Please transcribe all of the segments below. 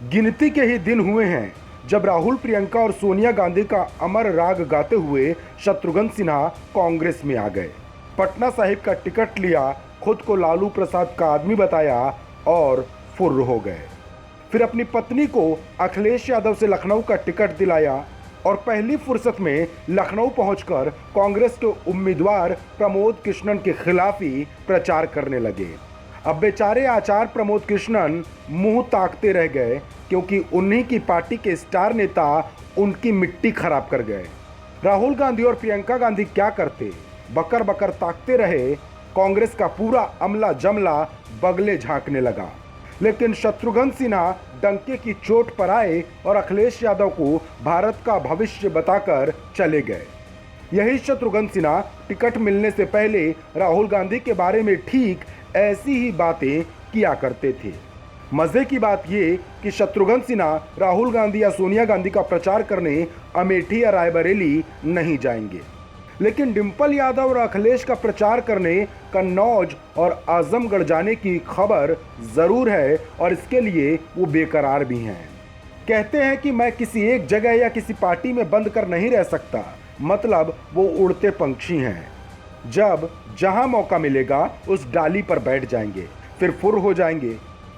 गिनती के ही दिन हुए हैं जब राहुल, प्रियंका और सोनिया गांधी का अमर राग गाते हुए शत्रुघ्न सिन्हा कांग्रेस में आ गए। पटना साहिब का टिकट लिया, खुद को लालू प्रसाद का आदमी बताया और फुर्र हो गए। फिर अपनी पत्नी को अखिलेश यादव से लखनऊ का टिकट दिलाया और पहली फुर्सत में लखनऊ पहुंचकर कांग्रेस के उम्मीदवार प्रमोद कृष्णन के खिलाफ ही प्रचार करने लगे। अब बेचारे आचार्य प्रमोद कृष्णन मुंह ताकते रह गए, क्योंकि उन्हीं की पार्टी के स्टार नेता उनकी मिट्टी खराब कर गए। राहुल गांधी और प्रियंका गांधी क्या करते, बकर बकर ताकते रहे। कांग्रेस का पूरा अमला जमला बगले झांकने लगा, लेकिन शत्रुघ्न सिन्हा डंके की चोट पर आए और अखिलेश यादव को भारत का भविष्य बताकर चले गए। यही शत्रुघ्न सिन्हा टिकट मिलने से पहले राहुल गांधी के बारे में ठीक ऐसी ही बातें किया करते थे। मजे की बात यह कि शत्रुघ्न सिन्हा राहुल गांधी या सोनिया गांधी का प्रचार करने अमेठी या रायबरेली नहीं जाएंगे, लेकिन डिंपल यादव और अखिलेश का प्रचार करने कन्नौज और आजमगढ़ जाने की खबर जरूर है, और इसके लिए वो बेकरार भी हैं। कहते हैं कि मैं किसी एक जगह या किसी पार्टी में बंद कर नहीं रह सकता, मतलब वो उड़ते पंछी हैं। जब जहां मौका मिलेगा उस डाली पर बैठ जाएंगे, फिर फुर हो जाएंगे।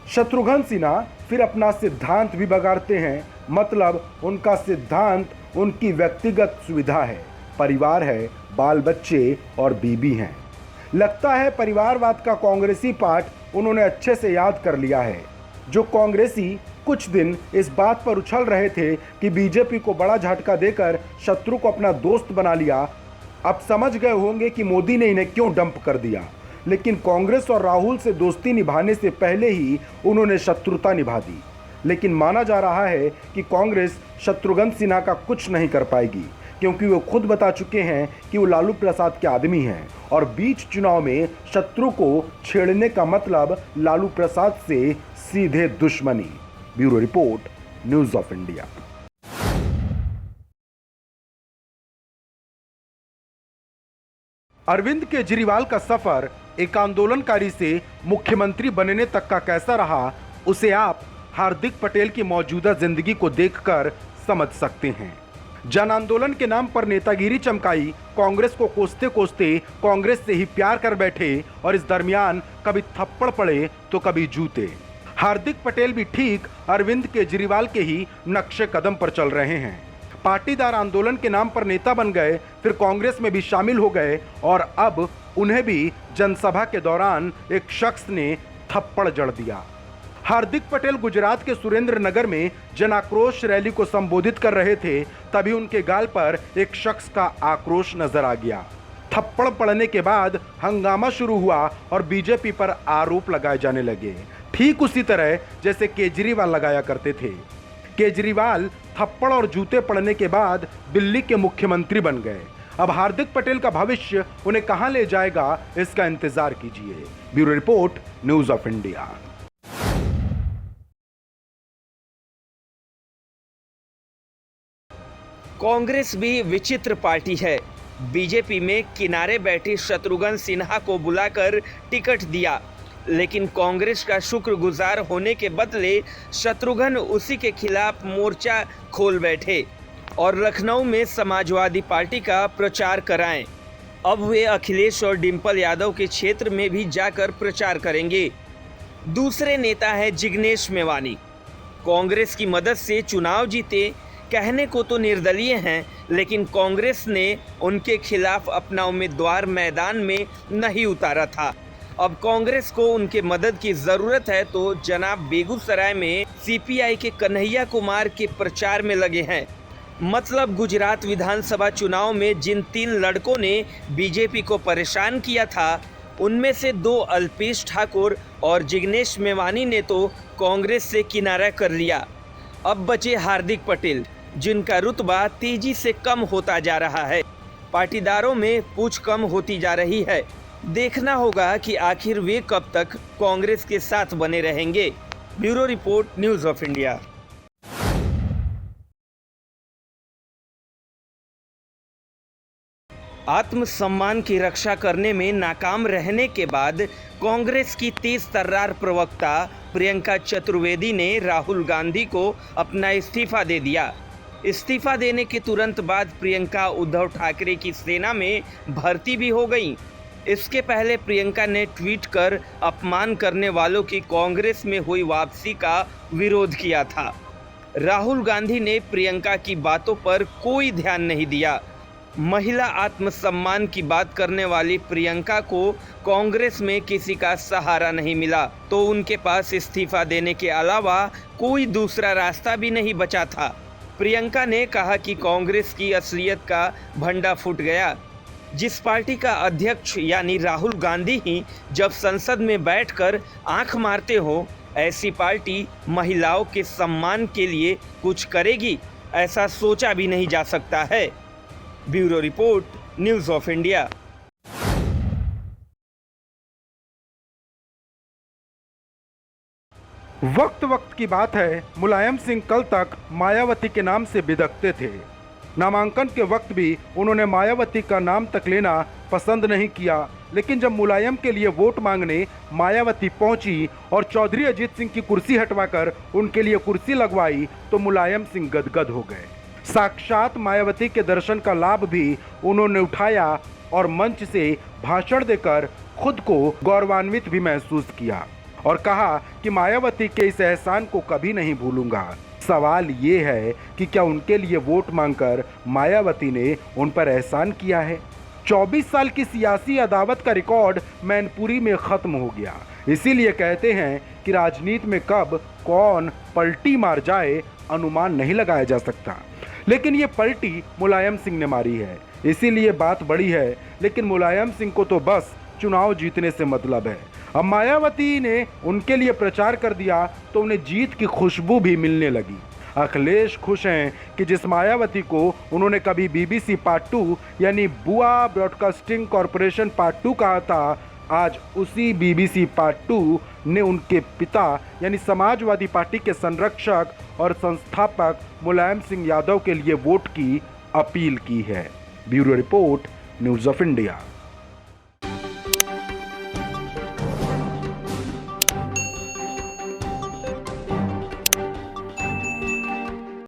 शत्रुघ्न सिन्हा फिर अपना सिद्धांत भी बगाड़ते हैं, मतलब उनका सिद्धांत उनकी व्यक्तिगत सुविधा है, परिवार है, बाल बच्चे और बीबी हैं। लगता है परिवारवाद का कांग्रेसी पाठ उन्होंने अच्छे से याद कर लिया है। जो कांग्रेसी कुछ दिन इस बात पर उछल रहे थे कि बीजेपी को बड़ा झटका देकर शत्रु को अपना दोस्त बना लिया, अब समझ गए होंगे कि मोदी ने इन्हें क्यों डंप कर दिया। लेकिन कांग्रेस और राहुल से दोस्ती निभाने से पहले ही उन्होंने शत्रुता निभा दी। लेकिन माना जा रहा है कि कांग्रेस शत्रुघ्न सिन्हा का कुछ नहीं कर पाएगी, क्योंकि वो खुद बता चुके हैं कि वो लालू प्रसाद के आदमी हैं, और बीच चुनाव में शत्रु को छेड़ने का मतलब लालू प्रसाद से सीधे दुश्मनी। Bureau report, news of India. Arvind Kejriwal का सफर एक आंदोलनकारी से मुख्यमंत्री बनने तक का कैसा रहा, उसे आप हार्दिक पटेल की मौजूदा जिंदगी को देखकर समझ सकते हैं। जन आंदोलन के नाम पर नेतागिरी चमकाई, कांग्रेस को कोसते कोसते कांग्रेस से ही प्यार कर बैठे, और इस दरमियान कभी थप्पड़ पड़े तो कभी जूते। हार्दिक पटेल भी ठीक अरविंद केजरीवाल के ही नक्शे कदम पर चल रहे हैं। पाटीदार आंदोलन के नाम पर नेता बन गए, फिर कांग्रेस में भी शामिल हो गए, और अब उन्हें भी जनसभा के दौरान एक शख्स ने थप्पड़ जड़ दिया। हार्दिक पटेल गुजरात के सुरेंद्र नगर में जन आक्रोश रैली को संबोधित कर रहे थे, तभी उनके गाल पर एक शख्स का आक्रोश नजर आ गया। थप्पड़ पड़ने के बाद हंगामा शुरू हुआ और बीजेपी पर आरोप लगाए जाने लगे, ठीक उसी तरह जैसे केजरीवाल लगाया करते थे। केजरीवाल थप्पड़ और जूते पड़ने के बाद दिल्ली के मुख्यमंत्री बन गए। अब हार्दिक पटेल का भविष्य उन्हें कहां ले जाएगा, इसका इंतजार कीजिए। Bureau report, news of India. Congress भी विचित्र पार्टी है। बीजेपी में किनारे बैठे शत्रुघ्न सिन्हा को बुलाकर टिकट दिया, लेकिन कांग्रेस का शुक्रगुजार होने के बदले शत्रुघ्न उसी के खिलाफ मोर्चा खोल बैठे और लखनऊ में समाजवादी पार्टी का प्रचार कराएं। अब वे अखिलेश और डिंपल यादव के क्षेत्र में भी जाकर प्रचार करेंगे। दूसरे नेता है जिग्नेश मेवानी। कांग्रेस की मदद से चुनाव जीते, कहने को तो निर्दलीय हैं, लेकिन कांग्रेस ने उनके खिलाफ अपना उम्मीदवार मैदान में नहीं उतारा था। अब कांग्रेस को उनके मदद की ज़रूरत है, तो जनाब बेगूसराय में सीपीआई के कन्हैया कुमार के प्रचार में लगे हैं। मतलब गुजरात विधानसभा चुनाव में जिन 3 लड़कों ने बीजेपी को परेशान किया था, उनमें से 2 अल्पेश ठाकुर और जिग्नेश मेवानी ने तो कांग्रेस से किनारा कर लिया। अब बचे हार्दिक पटेल, जिनका रुतबा तेजी से कम होता जा रहा है। पाटीदारों में पूछ कम होती जा रही है। देखना होगा कि आखिर वे कब तक कांग्रेस के साथ बने रहेंगे। Bureau report, news of India. आत्मसम्मान की रक्षा करने में नाकाम रहने के बाद कांग्रेस की तेज तर्रार प्रवक्ता प्रियंका चतुर्वेदी ने राहुल गांधी को अपना इस्तीफा दे दिया। इस्तीफा देने के तुरंत बाद प्रियंका उद्धव ठाकरे की सेना में भर्ती भी हो गई। इसके पहले प्रियंका ने ट्वीट कर अपमान करने वालों की कांग्रेस में हुई वापसी का विरोध किया था। राहुल गांधी ने प्रियंका की बातों पर कोई ध्यान नहीं दिया। महिला आत्मसम्मान की बात करने वाली प्रियंका को कांग्रेस में किसी का सहारा नहीं मिला, तो उनके पास इस्तीफा देने के अलावा कोई दूसरा रास्ता भी नहीं बचा था। प्रियंका ने कहा कि कांग्रेस की असलियत का भंडा फूट गया। जिस पार्टी का अध्यक्ष यानी राहुल गांधी ही जब संसद में बैठकर आंख मारते हो, ऐसी पार्टी महिलाओं के सम्मान के लिए कुछ करेगी, ऐसा सोचा भी नहीं जा सकता है। Bureau report, news of India. वक्त वक्त की बात है, मुलायम सिंह कल तक मायावती के नाम से बिदकते थे। नामांकन के वक्त भी उन्होंने मायावती का नाम तक लेना पसंद नहीं किया, लेकिन जब मुलायम के लिए वोट मांगने मायावती पहुंची और चौधरी अजीत सिंह की कुर्सी हटवाकर उनके लिए कुर्सी लगवाई तो मुलायम सिंह गदगद हो गए। साक्षात मायावती के दर्शन का लाभ भी उन्होंने उठाया और मंच से भाषण देकर खुद को गौरवान्वित भी महसूस किया और कहा कि मायावती के इस एहसान को कभी नहीं भूलूंगा। सवाल ये है कि क्या उनके लिए वोट मांगकर मायावती ने उन पर एहसान किया है? 24 साल की सियासी अदावत का रिकॉर्ड मैनपुरी में खत्म हो गया। इसीलिए कहते हैं कि राजनीति में कब कौन पलटी मार जाए अनुमान नहीं लगाया जा सकता, लेकिन ये पलटी मुलायम सिंह ने मारी है, इसीलिए बात बड़ी है। लेकिन मुलायम सिंह को तो बस चुनाव जीतने से मतलब है। अब मायावती ने उनके लिए प्रचार कर दिया तो उन्हें जीत की खुशबू भी मिलने लगी। अखिलेश खुश हैं कि जिस मायावती को उन्होंने कभी बीबीसी पार्ट 2 यानी बुआ ब्रॉडकास्टिंग कॉरपोरेशन पार्ट 2 कहा था, आज उसी बीबीसी पार्ट 2 ने उनके पिता यानी समाजवादी पार्टी के संरक्षक और संस्थापक मुलायम सिंह यादव के लिए वोट की अपील की है। Bureau report, news of India.